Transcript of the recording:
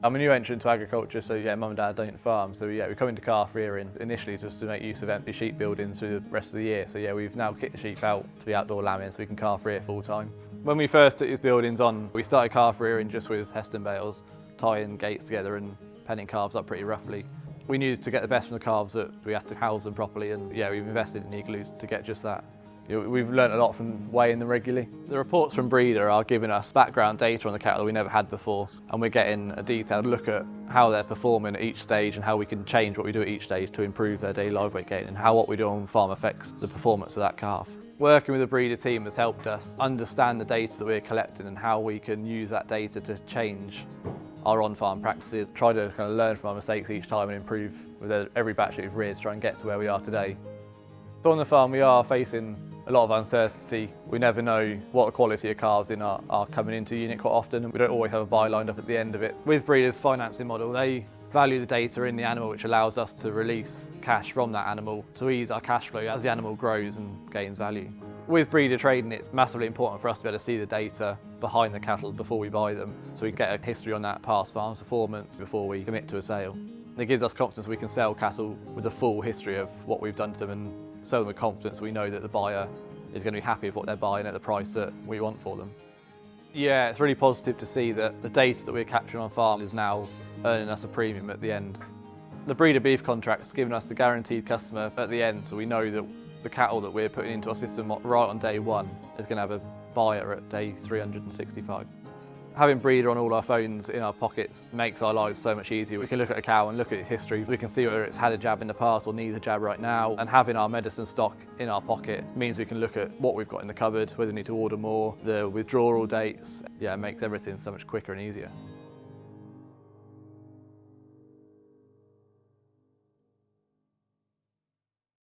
I'm a new entrant to agriculture, so yeah, mum and dad don't farm. So yeah, we come into calf rearing initially just to make use of empty sheep buildings through the rest of the year. So yeah, we've now kicked the sheep out to be outdoor lambing so we can calf rear full time. When we first took these buildings on, we started calf rearing just with Heston bales, tying gates together and penning calves up pretty roughly. We needed to get the best from the calves that we had to house them properly, and yeah, we've invested in igloos to get just that. We've learnt a lot from weighing them regularly. The reports from Breedr are giving us background data on the cattle that we never had before, and we're getting a detailed look at how they're performing at each stage and how we can change what we do at each stage to improve their daily live weight gain and how what we do on farm affects the performance of that calf. Working with the Breedr team has helped us understand the data that we're collecting and how we can use that data to change our on-farm practices, try to kind of learn from our mistakes each time and improve with every batch that we've reared to try and get to where we are today. So on the farm we are facing a lot of uncertainty. We never know what the quality of calves in are coming into unit quite often, and we don't always have a buy lined up at the end of it. With Breedr's financing model, they value the data in the animal, which allows us to release cash from that animal to ease our cash flow as the animal grows and gains value. With Breedr trading, it's massively important for us to be able to see the data behind the cattle before we buy them, so we can get a history on that past farm performance before we commit to a sale. It gives us confidence we can sell cattle with a full history of what we've done to them and sell them with confidence. We know that the buyer is going to be happy with what they're buying at the price that we want for them. Yeah, it's really positive to see that the data that we're capturing on farm is now earning us a premium at the end. The Breedr beef contract's given us the guaranteed customer at the end, so we know that the cattle that we're putting into our system right on day one is going to have a buyer at day 365. Having Breedr on all our phones in our pockets makes our lives so much easier. We can look at a cow and look at its history. We can see whether it's had a jab in the past or needs a jab right now. And having our medicine stock in our pocket means we can look at what we've got in the cupboard, whether we need to order more, the withdrawal dates. Yeah, it makes everything so much quicker and easier.